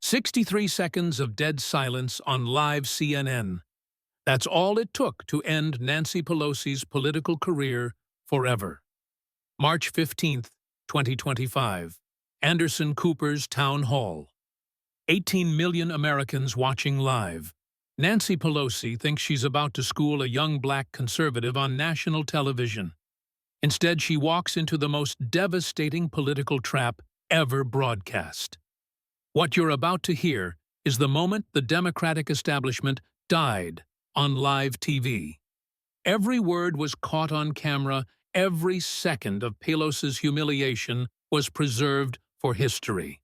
63 seconds of dead silence on live CNN. That's all it took to end Nancy Pelosi's political career forever. March 15, 2025. Anderson Cooper's Town Hall. 18 million Americans watching live. Nancy Pelosi thinks she's about to school a young black conservative on national television. Instead, she walks into the most devastating political trap ever broadcast. What you're about to hear is the moment the Democratic establishment died on live TV. Every word was caught on camera, every second of Pelosi's humiliation was preserved for history.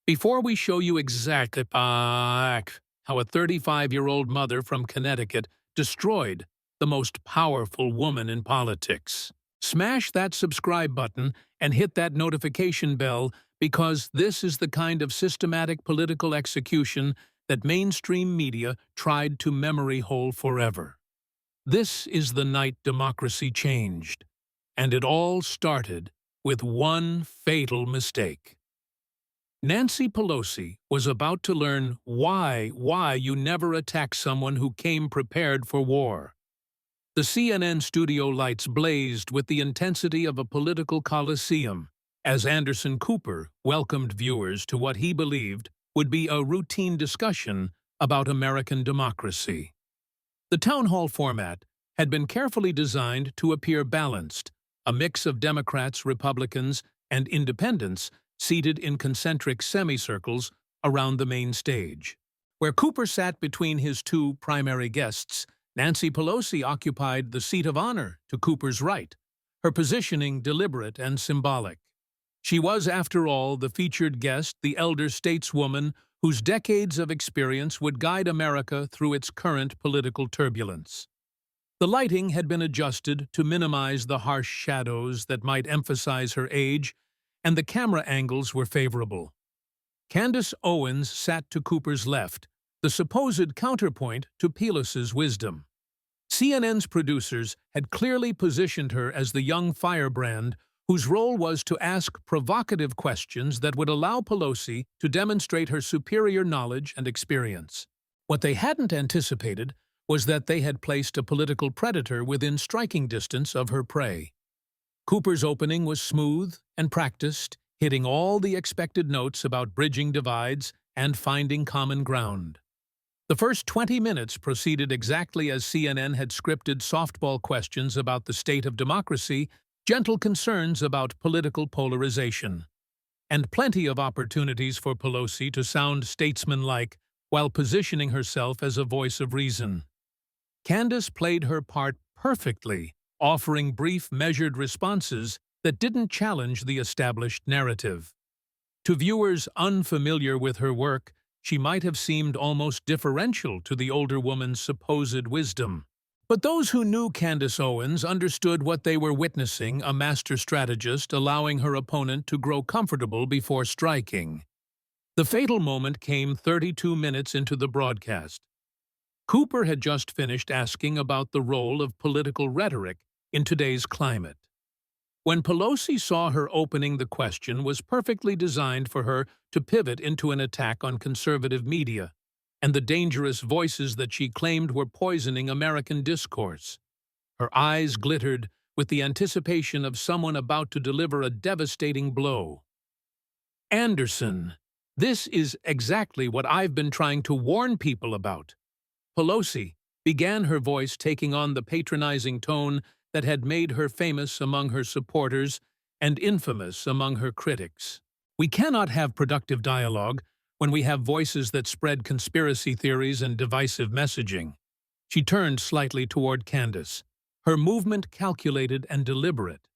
Before we show you exactly how a 35-year-old mother from Connecticut destroyed the most powerful woman in politics, smash that subscribe button and hit that notification bell, because this is the kind of systematic political execution that mainstream media tried to memory hole forever. This is the night democracy changed, and it all started with one fatal mistake. Nancy Pelosi was about to learn why you never attack someone who came prepared for war. The CNN studio lights blazed with the intensity of a political coliseum as Anderson Cooper welcomed viewers to what he believed would be a routine discussion about American democracy. The town hall format had been carefully designed to appear balanced, a mix of Democrats, Republicans, and independents seated in concentric semicircles around the main stage. Where Cooper sat between his two primary guests, Nancy Pelosi occupied the seat of honor to Cooper's right, her positioning deliberate and symbolic. She was, after all, the featured guest, the elder stateswoman whose decades of experience would guide America through its current political turbulence. The lighting had been adjusted to minimize the harsh shadows that might emphasize her age, and the camera angles were favorable. Candace Owens sat to Cooper's left, the supposed counterpoint to Pelosi's wisdom. CNN's producers had clearly positioned her as the young firebrand whose role was to ask provocative questions that would allow Pelosi to demonstrate her superior knowledge and experience. What they hadn't anticipated was that they had placed a political predator within striking distance of her prey. Cooper's opening was smooth and practiced, hitting all the expected notes about bridging divides and finding common ground. The first 20 minutes proceeded exactly as CNN had scripted: softball questions about the state of democracy, gentle concerns about political polarization, and plenty of opportunities for Pelosi to sound statesmanlike while positioning herself as a voice of reason. Candace played her part perfectly, offering brief, measured responses that didn't challenge the established narrative. To viewers unfamiliar with her work, she might have seemed almost differential to the older woman's supposed wisdom. But those who knew Candace Owens understood what they were witnessing: a master strategist allowing her opponent to grow comfortable before striking. The fatal moment came 32 minutes into the broadcast. Cooper had just finished asking about the role of political rhetoric in today's climate. When Pelosi saw her opening, the question was perfectly designed for her to pivot into an attack on conservative media and the dangerous voices that she claimed were poisoning American discourse. Her eyes glittered with the anticipation of someone about to deliver a devastating blow. "Anderson, this is exactly what I've been trying to warn people about." Pelosi began, her voice taking on the patronizing tone that had made her famous among her supporters and infamous among her critics. "We cannot have productive dialogue when we have voices that spread conspiracy theories and divisive messaging." She turned slightly toward Candace, her movement calculated and deliberate.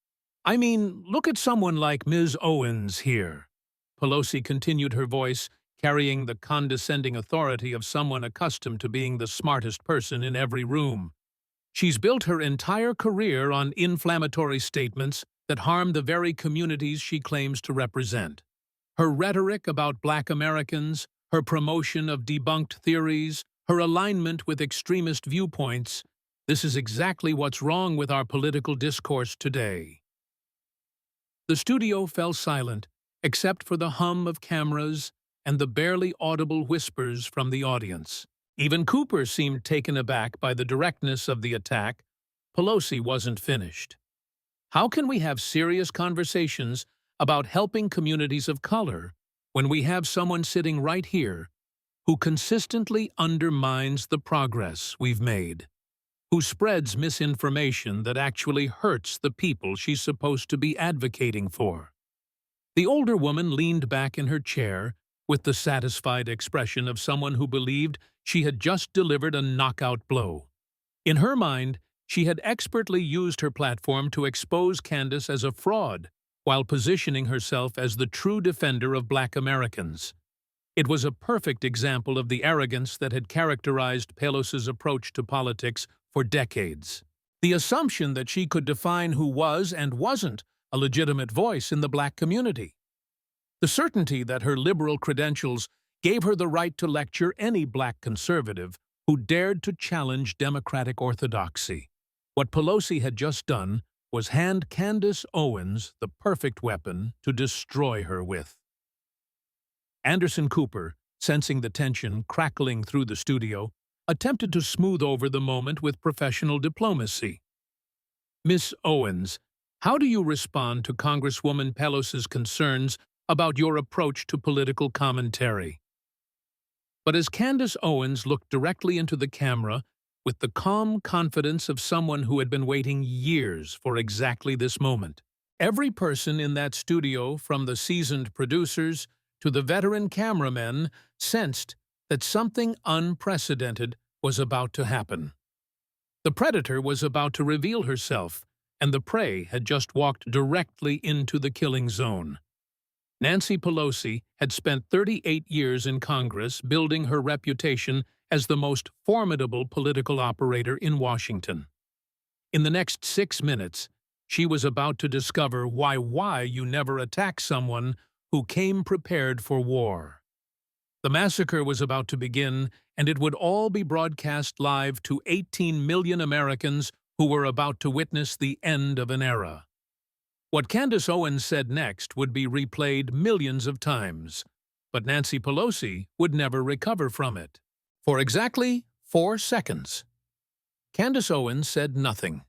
"I mean, look at someone like Ms. Owens here." Pelosi continued, her voice carrying the condescending authority of someone accustomed to being the smartest person in every room. "She's built her entire career on inflammatory statements that harm the very communities she claims to represent. Her rhetoric about Black Americans, her promotion of debunked theories, her alignment with extremist viewpoints — this is exactly what's wrong with our political discourse today." The studio fell silent, except for the hum of cameras and the barely audible whispers from the audience. Even Cooper seemed taken aback by the directness of the attack. Pelosi wasn't finished. How can we have serious conversations about helping communities of color when we have someone sitting right here who consistently undermines the progress we've made, who spreads misinformation that actually hurts the people she's supposed to be advocating for? The older woman leaned back in her chair with the satisfied expression of someone who believed she had just delivered a knockout blow. In her mind, she had expertly used her platform to expose Candace as a fraud, while positioning herself as the true defender of Black Americans. It was a perfect example of the arrogance that had characterized Pelosi's approach to politics for decades. The assumption that she could define who was and wasn't a legitimate voice in the Black community. The certainty that her liberal credentials gave her the right to lecture any Black conservative who dared to challenge Democratic orthodoxy. What Pelosi had just done was hand Candace Owens the perfect weapon to destroy her with. Anderson Cooper, sensing the tension crackling through the studio, attempted to smooth over the moment with professional diplomacy. "Miss Owens, how do you respond to Congresswoman Pelosi's concerns about your approach to political commentary?" But as Candace Owens looked directly into the camera with the calm confidence of someone who had been waiting years for exactly this moment, every person in that studio, from the seasoned producers to the veteran cameramen, sensed that something unprecedented was about to happen. The predator was about to reveal herself, and the prey had just walked directly into the killing zone. Nancy Pelosi had spent 38 years in Congress building her reputation as the most formidable political operator in Washington. In the next 6 minutes, she was about to discover why you never attack someone who came prepared for war. The massacre was about to begin, and it would all be broadcast live to 18 million Americans who were about to witness the end of an era. What Candace Owens said next would be replayed millions of times, but Nancy Pelosi would never recover from it. For exactly 4 seconds, Candace Owens said nothing.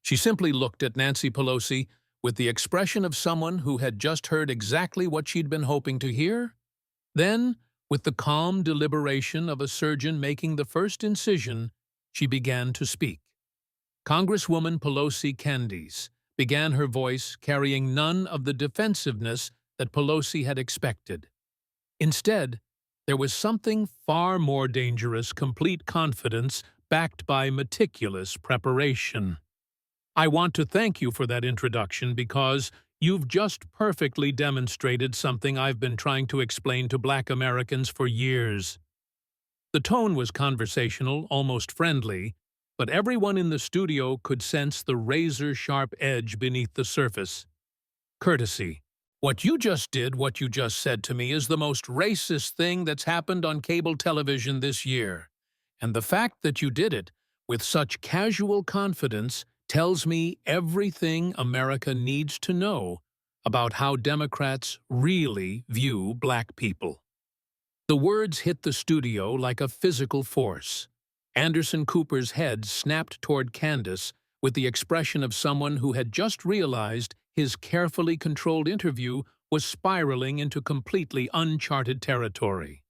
She simply looked at Nancy Pelosi with the expression of someone who had just heard exactly what she'd been hoping to hear. Then, with the calm deliberation of a surgeon making the first incision, she began to speak. Congresswoman Pelosi Candace began, her voice carrying none of the defensiveness that Pelosi had expected. Instead, there was something far more dangerous: complete confidence backed by meticulous preparation. "I want to thank you for that introduction because you've just perfectly demonstrated something I've been trying to explain to Black Americans for years." The tone was conversational, almost friendly, but everyone in the studio could sense the razor-sharp edge beneath the surface. Courtesy. "What you just said to me is the most racist thing that's happened on cable television this year. And the fact that you did it with such casual confidence tells me everything America needs to know about how Democrats really view Black people." The words hit the studio like a physical force. Anderson Cooper's head snapped toward Candace with the expression of someone who had just realized his carefully controlled interview was spiraling into completely uncharted territory.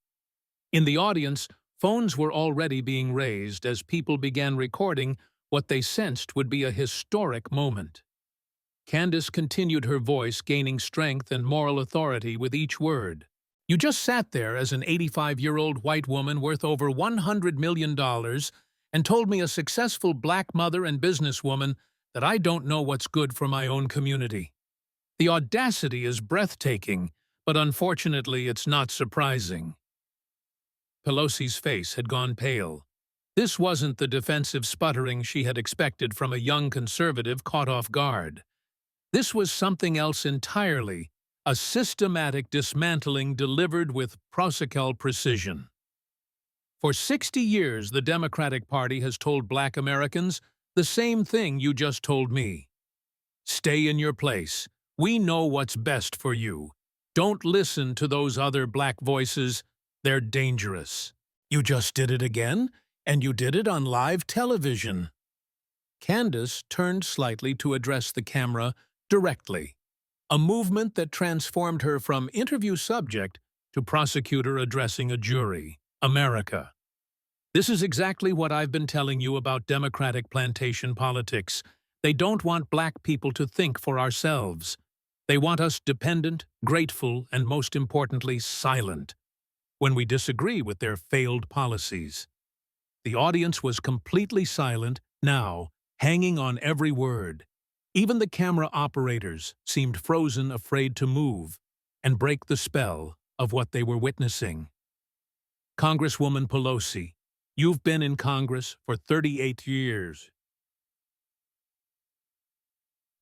In the audience, phones were already being raised as people began recording what they sensed would be a historic moment. Candace continued, her voice gaining strength and moral authority with each word. "You just sat there as an 85-year-old white woman worth over $100 million and told me, a successful Black mother and businesswoman, that I don't know what's good for my own community. The audacity is breathtaking, but unfortunately it's not surprising." Pelosi's face had gone pale. This wasn't the defensive sputtering she had expected from a young conservative caught off guard. This was something else entirely, a systematic dismantling delivered with prosecutorial precision. For 60 years, the Democratic Party has told Black Americans the same thing you just told me. "Stay in your place. We know what's best for you. Don't listen to those other black voices. They're dangerous. You just did it again, and you did it on live television. Candace turned slightly to address the camera directly, a movement that transformed her from interview subject to prosecutor addressing a jury. America. This is exactly what I've been telling you about Democratic plantation politics. They don't want black people to think for ourselves. They want us dependent, grateful, and most importantly, silent when we disagree with their failed policies. The audience was completely silent, now, hanging on every word. Even the camera operators seemed frozen, afraid to move and break the spell of what they were witnessing. Congresswoman Pelosi, you've been in Congress for 38 years.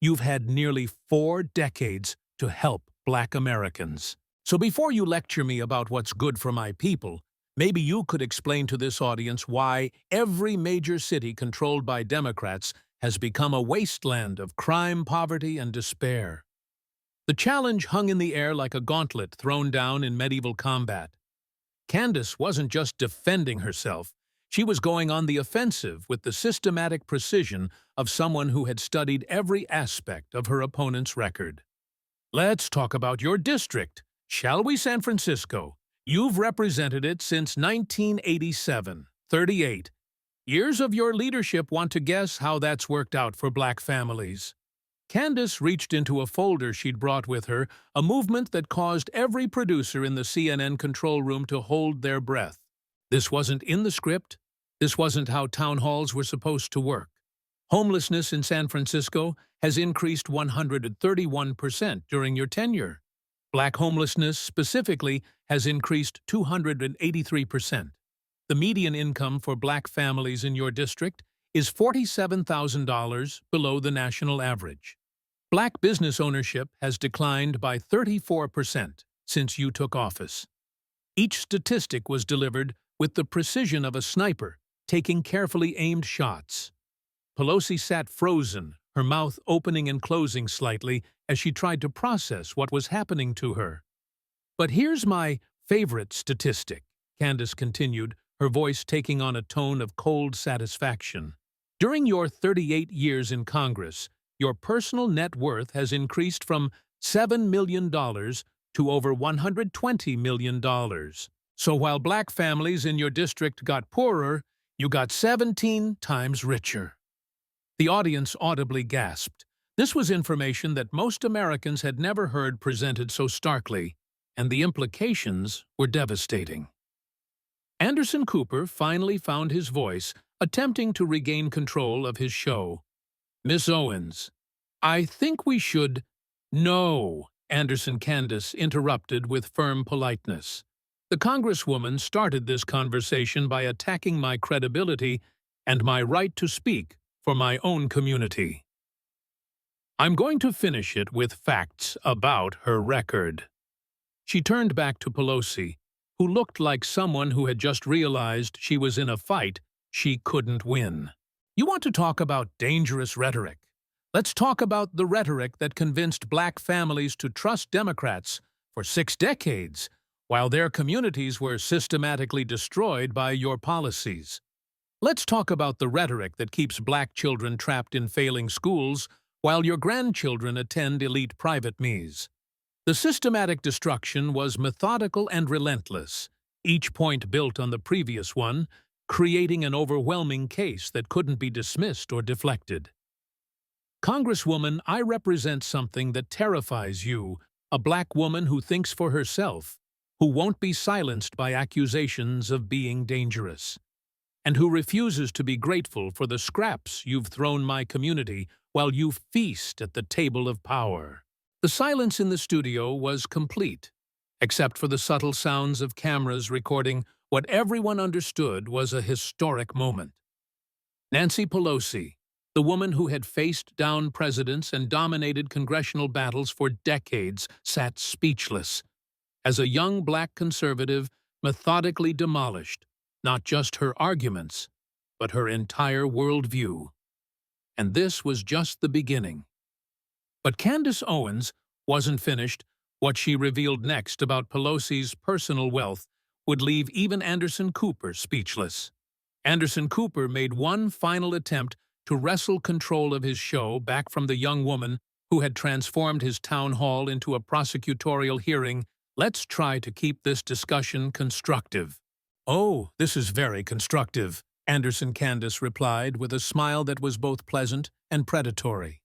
You've had nearly 4 decades to help black Americans. So before you lecture me about what's good for my people, maybe you could explain to this audience why every major city controlled by Democrats has become a wasteland of crime, poverty, and despair. The challenge hung in the air like a gauntlet thrown down in medieval combat. Candace wasn't just defending herself. She was going on the offensive with the systematic precision of someone who had studied every aspect of her opponent's record. Let's talk about your district, shall we, San Francisco? You've represented it since 1987, 38. Years of your leadership. Want to guess how that's worked out for black families? Candace reached into a folder she'd brought with her, a movement that caused every producer in the CNN control room to hold their breath. This wasn't in the script. This wasn't how town halls were supposed to work. Homelessness in San Francisco has increased 131% during your tenure. Black homelessness, specifically, has increased 283%. The median income for black families in your district is $47,000 below the national average. Black business ownership has declined by 34% since you took office. Each statistic was delivered with the precision of a sniper, taking carefully aimed shots. Pelosi sat frozen, her mouth opening and closing slightly as she tried to process what was happening to her. But here's my favorite statistic, Candace continued, her voice taking on a tone of cold satisfaction. During your 38 years in Congress, your personal net worth has increased from $7 million to over $120 million. So while black families in your district got poorer, you got 17 times richer. The audience audibly gasped. This was information that most Americans had never heard presented so starkly, and the implications were devastating. Anderson Cooper finally found his voice, attempting to regain control of his show. Miss Owens, I think we should— No, Candace interrupted with firm politeness. The Congresswoman started this conversation by attacking my credibility and my right to speak for my own community. I'm going to finish it with facts about her record. She turned back to Pelosi, who looked like someone who had just realized she was in a fight she couldn't win. You want to talk about dangerous rhetoric? Let's talk about the rhetoric that convinced black families to trust Democrats for 6 decades, while their communities were systematically destroyed by your policies. Let's talk about the rhetoric that keeps black children trapped in failing schools while your grandchildren attend elite private MEs. The systematic destruction was methodical and relentless, each point built on the previous one, creating an overwhelming case that couldn't be dismissed or deflected. Congresswoman, I represent something that terrifies you, a black woman who thinks for herself, who won't be silenced by accusations of being dangerous, and who refuses to be grateful for the scraps you've thrown my community while you feast at the table of power. The silence in the studio was complete, except for the subtle sounds of cameras recording what everyone understood was a historic moment. Nancy Pelosi, the woman who had faced down presidents and dominated congressional battles for decades, sat speechless, as a young black conservative methodically demolished not just her arguments, but her entire worldview. And this was just the beginning. But Candace Owens wasn't finished What she revealed next about Pelosi's personal wealth would leave even Anderson Cooper speechless. Anderson Cooper made one final attempt to wrestle control of his show back from the young woman who had transformed his town hall into a prosecutorial hearing. Let's try to keep this discussion constructive. Oh, this is very constructive, Candace replied with a smile that was both pleasant and predatory.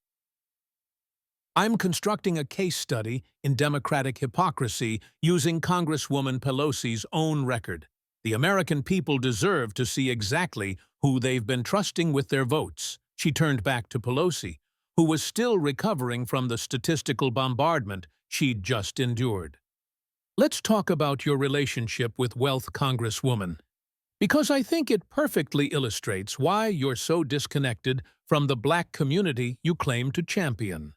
I'm constructing a case study in Democratic hypocrisy using Congresswoman Pelosi's own record. The American people deserve to see exactly who they've been trusting with their votes. She turned back to Pelosi, who was still recovering from the statistical bombardment she'd just endured. Let's talk about your relationship with wealth, Congresswoman, because I think it perfectly illustrates why you're so disconnected from the black community you claim to champion.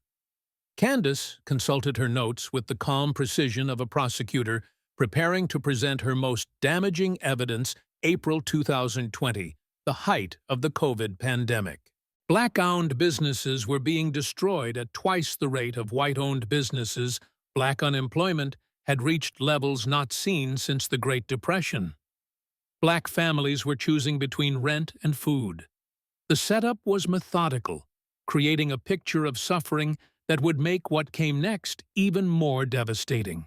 Candace consulted her notes with the calm precision of a prosecutor preparing to present her most damaging evidence. April 2020, the height of the COVID pandemic. Black-owned businesses were being destroyed at twice the rate of white-owned businesses. Black unemployment had reached levels not seen since the Great Depression. Black families were choosing between rent and food. The setup was methodical, creating a picture of suffering that would make what came next even more devastating.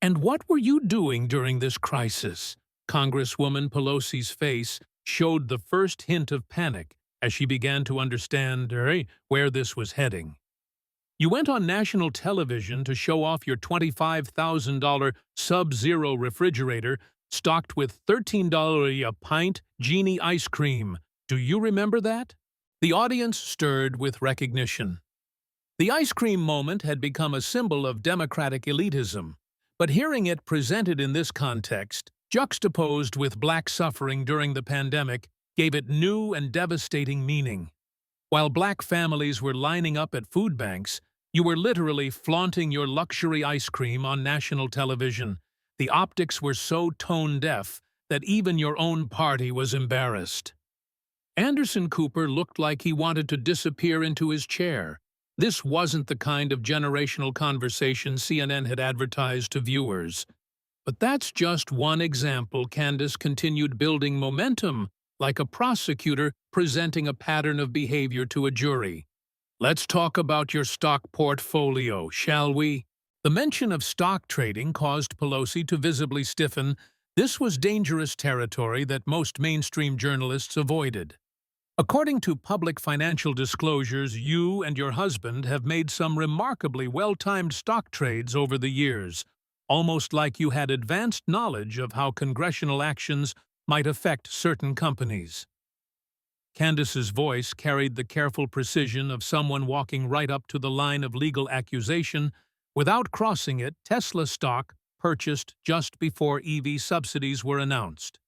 And what were you doing during this crisis? Congresswoman Pelosi's face showed the first hint of panic as she began to understand where this was heading. You went on national television to show off your $25,000 Sub-Zero refrigerator stocked with $13 a pint Genie ice cream. Do you remember that? The audience stirred with recognition. The ice cream moment had become a symbol of Democratic elitism, but hearing it presented in this context, juxtaposed with black suffering during the pandemic, gave it new and devastating meaning. While black families were lining up at food banks, you were literally flaunting your luxury ice cream on national television. The optics were so tone-deaf that even your own party was embarrassed. Anderson Cooper looked like he wanted to disappear into his chair. This wasn't the kind of generational conversation CNN had advertised to viewers. But that's just one example. Candace continued building momentum, like a prosecutor presenting a pattern of behavior to a jury. Let's talk about your stock portfolio, shall we? The mention of stock trading caused Pelosi to visibly stiffen. This was dangerous territory that most mainstream journalists avoided. According to public financial disclosures, you and your husband have made some remarkably well-timed stock trades over the years, almost like you had advanced knowledge of how congressional actions might affect certain companies. Candace's voice carried the careful precision of someone walking right up to the line of legal accusation without crossing it. Tesla stock purchased just before EV subsidies were announced.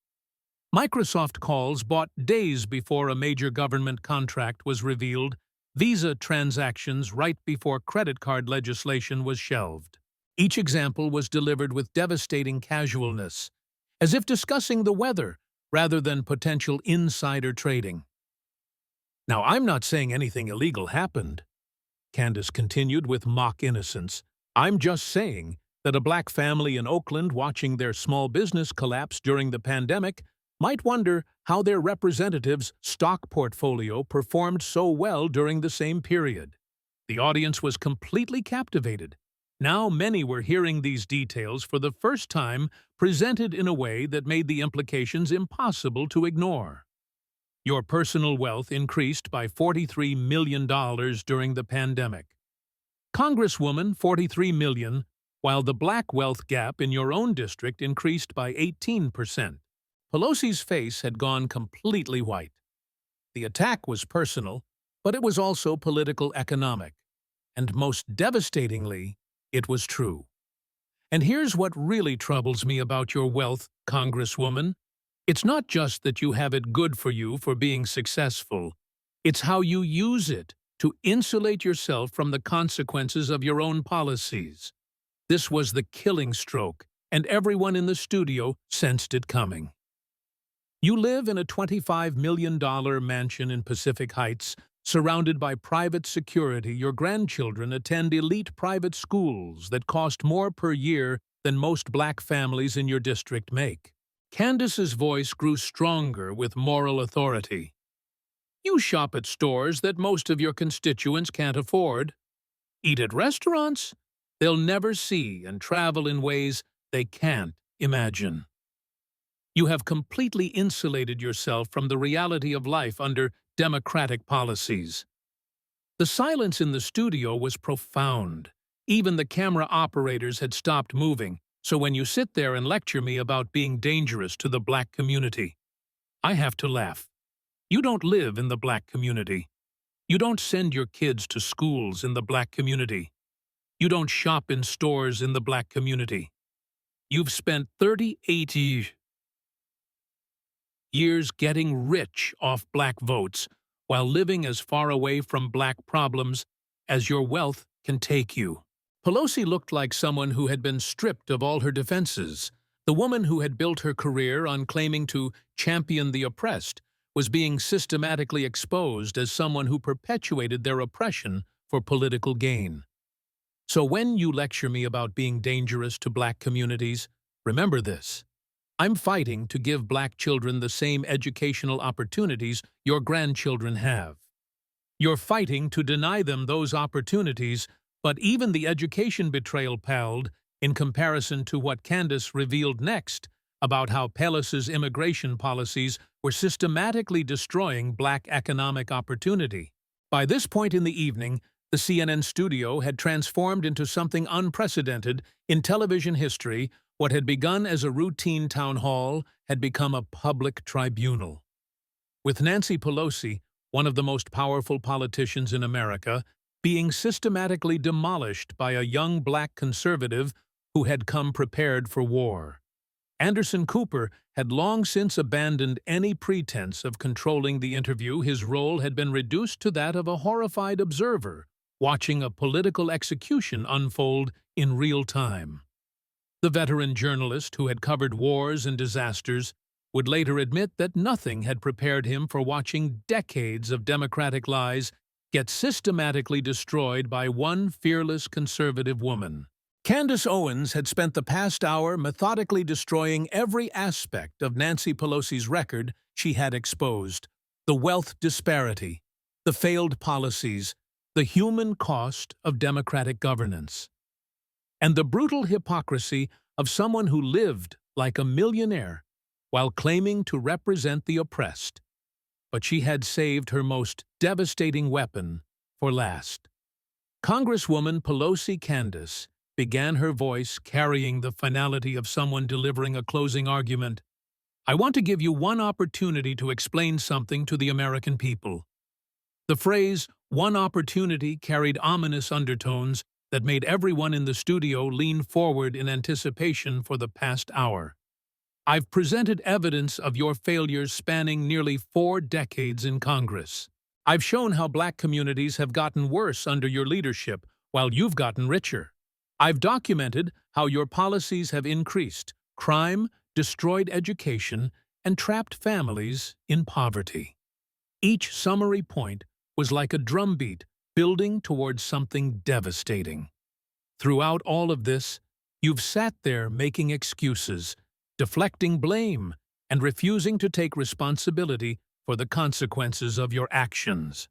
Microsoft calls bought days before a major government contract was revealed. Visa transactions right before credit card legislation was shelved. Each example was delivered with devastating casualness, as if discussing the weather rather than potential insider trading. Now, I'm not saying anything illegal happened, Candace continued with mock innocence. I'm just saying that a black family in Oakland watching their small business collapse during the pandemic might wonder how their representative's stock portfolio performed so well during the same period. The audience was completely captivated. Now many were hearing these details for the first time, presented in a way that made the implications impossible to ignore. Your personal wealth increased by $43 million during the pandemic. Congresswoman, $43 million, while the black wealth gap in your own district increased by 18%. Pelosi's face had gone completely white. The attack was personal, but it was also political economic. And most devastatingly, it was true. And here's what really troubles me about your wealth, Congresswoman. It's not just that you have it good for you for being successful. It's how you use it to insulate yourself from the consequences of your own policies. This was the killing stroke, and everyone in the studio sensed it coming. You live in a $25 million mansion in Pacific Heights, Surrounded by private security, your grandchildren attend elite private schools that cost more per year than most black families in your district make. Candace's voice grew stronger with moral authority. You shop at stores that most of your constituents can't afford, eat at restaurants they'll never see, and travel in ways they can't imagine. You have completely insulated yourself from the reality of life under democratic policies. The silence in the studio was profound. Even the camera operators had stopped moving, so when you sit there and lecture me about being dangerous to the black community, I have to laugh. You don't live in the black community. You don't send your kids to schools in the black community. You don't shop in stores in the black community. You've spent 38 years getting rich off black votes while living as far away from black problems as your wealth can take you. Pelosi looked like someone who had been stripped of all her defenses. The woman who had built her career on claiming to champion the oppressed was being systematically exposed as someone who perpetuated their oppression for political gain. So when you lecture me about being dangerous to black communities, remember this. I'm fighting to give black children the same educational opportunities your grandchildren have. You're fighting to deny them those opportunities, but even the education betrayal paled in comparison to what Candace revealed next about how Pelosi's immigration policies were systematically destroying black economic opportunity. By this point in the evening, the CNN studio had transformed into something unprecedented in television history. What had begun as a routine town hall had become a public tribunal. With Nancy Pelosi, one of the most powerful politicians in America, being systematically demolished by a young black conservative who had come prepared for war. Anderson Cooper had long since abandoned any pretense of controlling the interview. His role had been reduced to that of a horrified observer, watching a political execution unfold in real time. The veteran journalist who had covered wars and disasters would later admit that nothing had prepared him for watching decades of Democratic lies get systematically destroyed by one fearless conservative woman. Candace Owens had spent the past hour methodically destroying every aspect of Nancy Pelosi's record she had exposed: the wealth disparity, the failed policies, the human cost of democratic governance, and the brutal hypocrisy of someone who lived like a millionaire while claiming to represent the oppressed. But she had saved her most devastating weapon for last. Congresswoman Pelosi Candace began her voice carrying the finality of someone delivering a closing argument. I want to give you one opportunity to explain something to the American people. The phrase, "one opportunity," carried ominous undertones that made everyone in the studio lean forward in anticipation for the past hour. I've presented evidence of your failures spanning nearly 4 decades in Congress. I've shown how black communities have gotten worse under your leadership while you've gotten richer. I've documented how your policies have increased crime, destroyed education, and trapped families in poverty. Each summary point was like a drumbeat building towards something devastating. Throughout all of this, you've sat there making excuses, deflecting blame, and refusing to take responsibility for the consequences of your actions.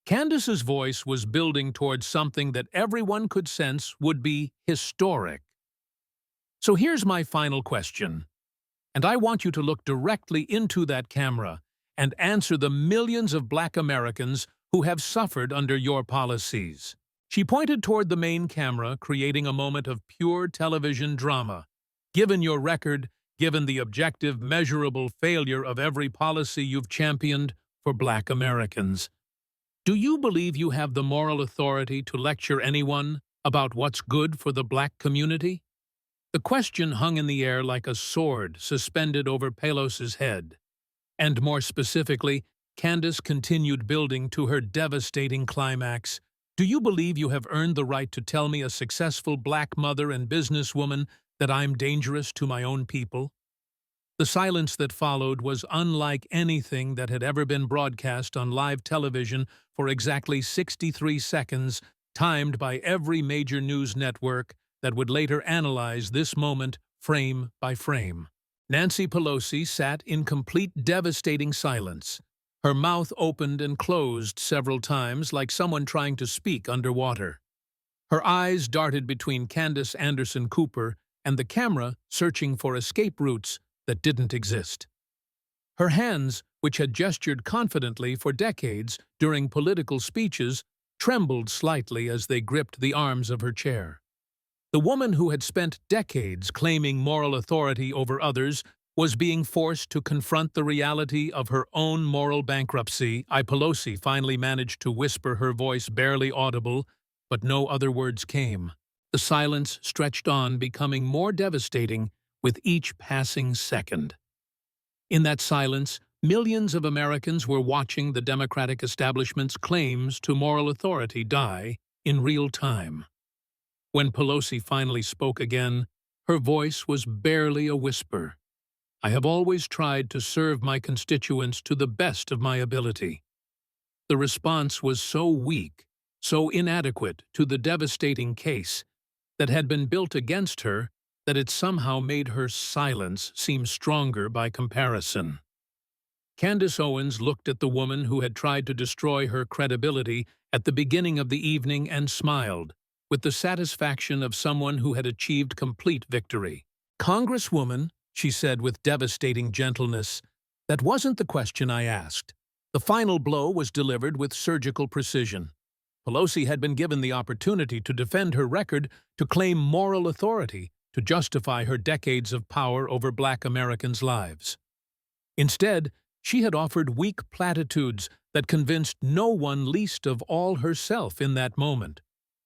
Candace's voice was building towards something that everyone could sense would be historic. So here's my final question, and I want you to look directly into that camera and answer the millions of black Americans who have suffered under your policies. She pointed toward the main camera, creating a moment of pure television drama. Given your record, given the objective, measurable failure of every policy you've championed for black Americans, do you believe you have the moral authority to lecture anyone about what's good for the black community? The question hung in the air like a sword suspended over Pelosi's head. And more specifically, Candace continued building to her devastating climax. Do you believe you have earned the right to tell me, a successful black mother and businesswoman, that I'm dangerous to my own people? The silence that followed was unlike anything that had ever been broadcast on live television for exactly 63 seconds, timed by every major news network that would later analyze this moment frame by frame. Nancy Pelosi sat in complete devastating silence. Her mouth opened and closed several times like someone trying to speak underwater. Her eyes darted between Candace Anderson Cooper and the camera, searching for escape routes that didn't exist. Her hands, which had gestured confidently for decades during political speeches, trembled slightly as they gripped the arms of her chair. The woman who had spent decades claiming moral authority over others was being forced to confront the reality of her own moral bankruptcy. Pelosi finally managed to whisper, her voice barely audible, but no other words came. The silence stretched on, becoming more devastating with each passing second. In that silence, millions of Americans were watching the Democratic establishment's claims to moral authority die in real time. When Pelosi finally spoke again, her voice was barely a whisper. "I have always tried to serve my constituents to the best of my ability." The response was so weak, so inadequate to the devastating case that had been built against her, that it somehow made her silence seem stronger by comparison. Candace Owens looked at the woman who had tried to destroy her credibility at the beginning of the evening and smiled, with the satisfaction of someone who had achieved complete victory. "Congresswoman," she said with devastating gentleness, "that wasn't the question I asked." The final blow was delivered with surgical precision. Pelosi had been given the opportunity to defend her record, to claim moral authority, to justify her decades of power over Black Americans' lives. Instead, she had offered weak platitudes that convinced no one, least of all herself in that moment.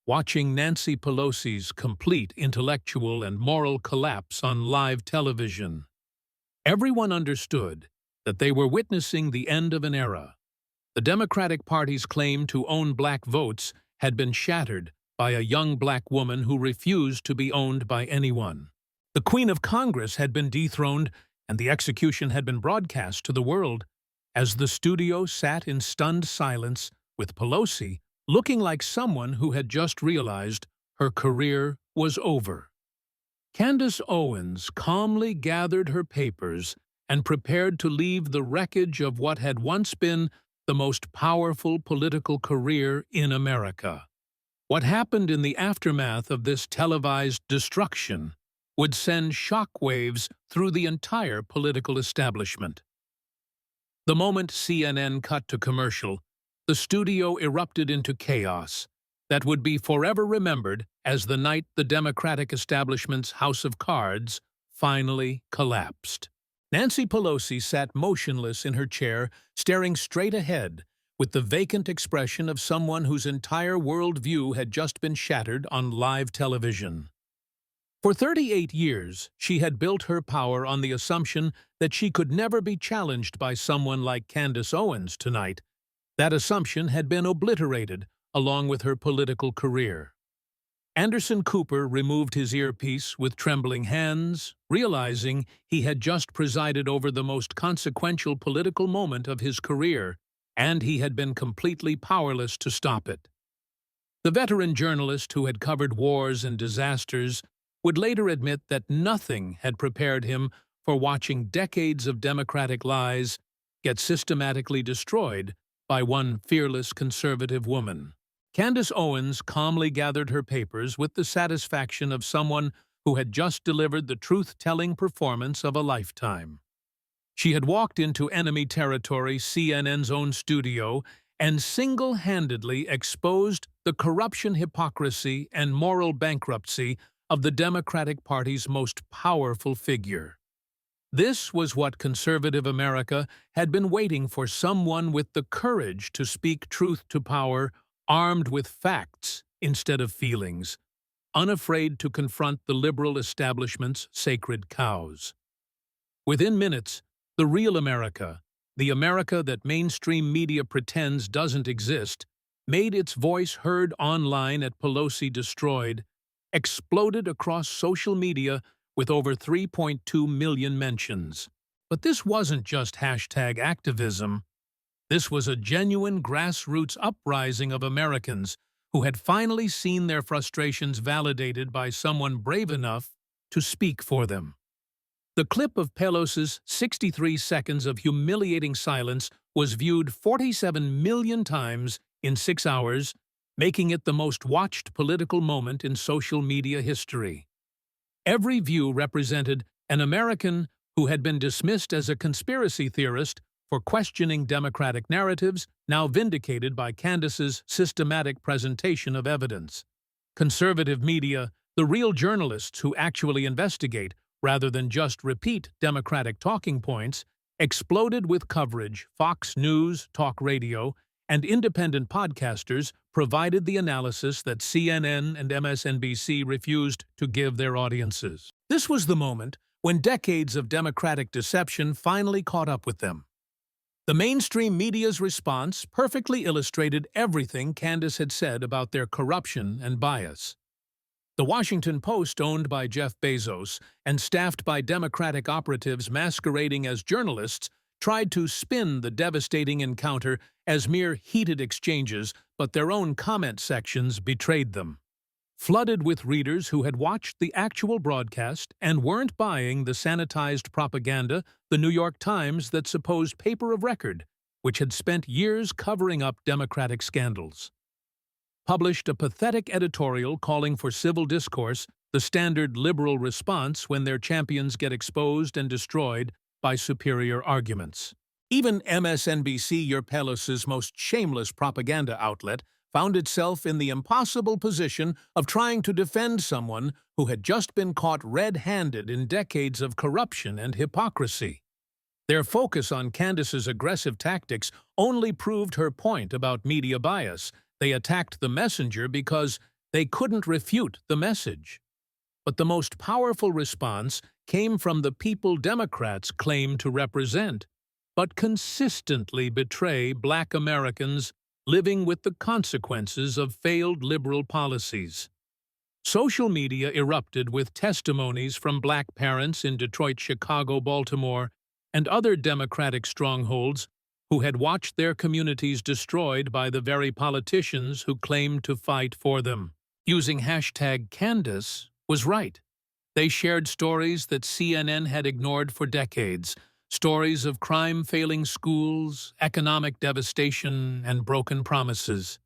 Watching Nancy Pelosi's complete intellectual and moral collapse on live television, everyone understood that they were witnessing the end of an era. The Democratic Party's claim to own black votes had been shattered by a young black woman who refused to be owned by anyone. The Queen of Congress had been dethroned, and the execution had been broadcast to the world. As the studio sat in stunned silence, with Pelosi looking like someone who had just realized her career was over, Candace Owens calmly gathered her papers and prepared to leave the wreckage of what had once been the most powerful political career in America. What happened in the aftermath of this televised destruction would send shockwaves through the entire political establishment. The moment CNN cut to commercial, the studio erupted into chaos that would be forever remembered as the night the Democratic establishment's house of cards finally collapsed. Nancy Pelosi sat motionless in her chair, staring straight ahead, with the vacant expression of someone whose entire worldview had just been shattered on live television. For 38 years, she had built her power on the assumption that she could never be challenged by someone like Candace Owens tonight. That assumption had been obliterated, along with her political career. Anderson Cooper removed his earpiece with trembling hands, realizing he had just presided over the most consequential political moment of his career, and he had been completely powerless to stop it. The veteran journalist who had covered wars and disasters would later admit that nothing had prepared him for watching decades of Democratic lies get systematically destroyed by one fearless conservative woman. Candace Owens calmly gathered her papers with the satisfaction of someone who had just delivered the truth-telling performance of a lifetime. She had walked into enemy territory, CNN's own studio, and single-handedly exposed the corruption, hypocrisy, and moral bankruptcy of the Democratic Party's most powerful figure. This was what conservative America had been waiting for, someone with the courage to speak truth to power, armed with facts instead of feelings, unafraid to confront the liberal establishment's sacred cows. Within minutes, the real America, the America that mainstream media pretends doesn't exist, made its voice heard online at Pelosi Destroyed, exploded across social media with over 3.2 million mentions. But this wasn't just hashtag activism. This was a genuine grassroots uprising of Americans who had finally seen their frustrations validated by someone brave enough to speak for them. The clip of Pelosi's 63 seconds of humiliating silence was viewed 47 million times in 6 hours, making it the most watched political moment in social media history. Every view represented an American who had been dismissed as a conspiracy theorist for questioning democratic narratives, now vindicated by Candace's systematic presentation of evidence. Conservative media, the real journalists who actually investigate, rather than just repeat Democratic talking points, exploded with coverage. Fox News, talk radio, and independent podcasters provided the analysis that CNN and MSNBC refused to give their audiences. This was the moment when decades of Democratic deception finally caught up with them. The mainstream media's response perfectly illustrated everything Candace had said about their corruption and bias. The Washington Post, owned by Jeff Bezos and staffed by Democratic operatives masquerading as journalists, tried to spin the devastating encounter as mere heated exchanges, but their own comment sections betrayed them. Flooded with readers who had watched the actual broadcast and weren't buying the sanitized propaganda, the New York Times, that supposed paper of record, which had spent years covering up Democratic scandals, published a pathetic editorial calling for civil discourse, the standard liberal response when their champions get exposed and destroyed by superior arguments. Even MSNBC, your Pelosi's most shameless propaganda outlet, found itself in the impossible position of trying to defend someone who had just been caught red-handed in decades of corruption and hypocrisy. Their focus on Candace's aggressive tactics only proved her point about media bias. They attacked the messenger because they couldn't refute the message. But the most powerful response came from the people Democrats claim to represent, but consistently betray Black Americans living with the consequences of failed liberal policies. Social media erupted with testimonies from Black parents in Detroit, Chicago, Baltimore, and other Democratic strongholds who had watched their communities destroyed by the very politicians who claimed to fight for them. Using hashtag Candace was right. They shared stories that CNN had ignored for decades, stories of crime-failing schools, economic devastation, and broken promises.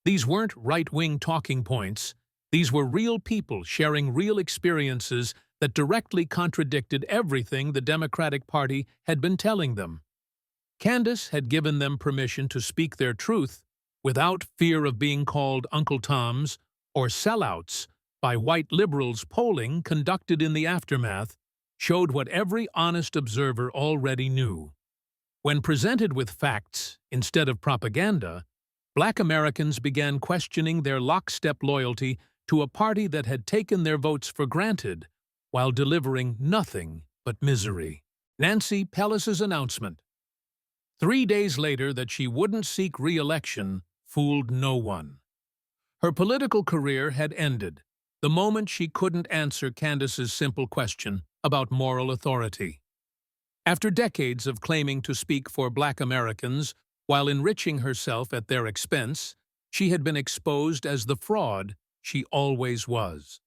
These weren't right-wing talking points. These were real people sharing real experiences that directly contradicted everything the Democratic Party had been telling them. Candace had given them permission to speak their truth without fear of being called Uncle Toms or sellouts by white liberals. Polling conducted in the aftermath showed what every honest observer already knew. When presented with facts instead of propaganda, Black Americans began questioning their lockstep loyalty to a party that had taken their votes for granted while delivering nothing but misery. Nancy Pelosi's announcement 3 days later that she wouldn't seek re-election fooled no one. Her political career had ended the moment she couldn't answer Candace's simple question about moral authority. After decades of claiming to speak for Black Americans while enriching herself at their expense, she had been exposed as the fraud she always was.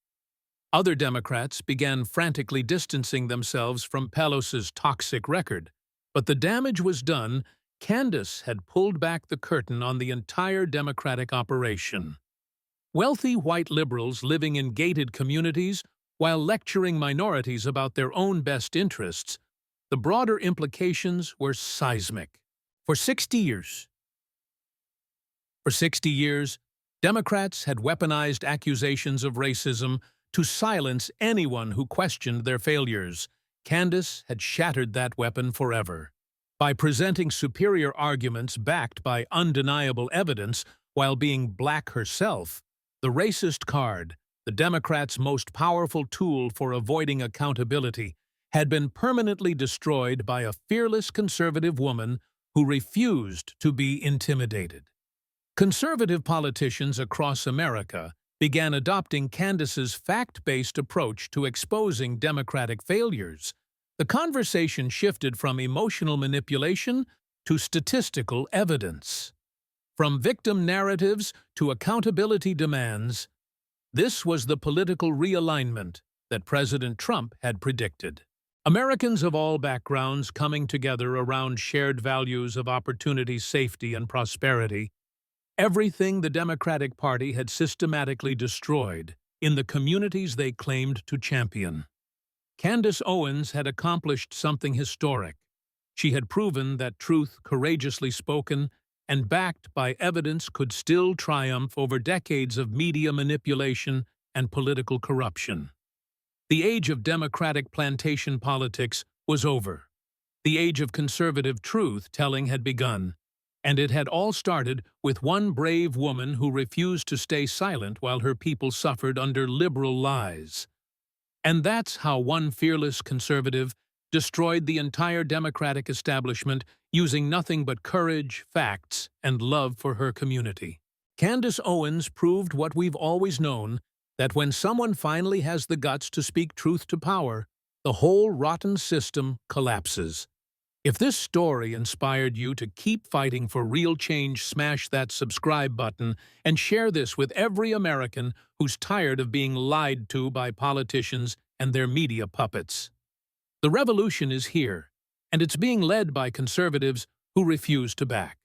Other Democrats began frantically distancing themselves from Pelosi's toxic record, but the damage was done. Candace had pulled back the curtain on the entire Democratic operation. Wealthy white liberals living in gated communities while lecturing minorities about their own best interests, the broader implications were seismic. For 60 years, Democrats had weaponized accusations of racism to silence anyone who questioned their failures. Candace had shattered that weapon forever. By presenting superior arguments backed by undeniable evidence while being Black herself, the racist card, the Democrats' most powerful tool for avoiding accountability, had been permanently destroyed by a fearless conservative woman who refused to be intimidated. Conservative politicians across America began adopting Candace's fact-based approach to exposing Democratic failures. The conversation shifted from emotional manipulation to statistical evidence. From victim narratives to accountability demands, this was the political realignment that President Trump had predicted. Americans of all backgrounds coming together around shared values of opportunity, safety, and prosperity, everything the Democratic Party had systematically destroyed in the communities they claimed to champion. Candace Owens had accomplished something historic. She had proven that truth, courageously spoken and backed by evidence, could still triumph over decades of media manipulation and political corruption. The age of Democratic plantation politics was over. The age of conservative truth-telling had begun, and it had all started with one brave woman who refused to stay silent while her people suffered under liberal lies. And that's how one fearless conservative destroyed the entire Democratic establishment using nothing but courage, facts, and love for her community. Candace Owens proved what we've always known, that when someone finally has the guts to speak truth to power, the whole rotten system collapses. If this story inspired you to keep fighting for real change, smash that subscribe button and share this with every American who's tired of being lied to by politicians and their media puppets. The revolution is here, and it's being led by conservatives who refuse to back.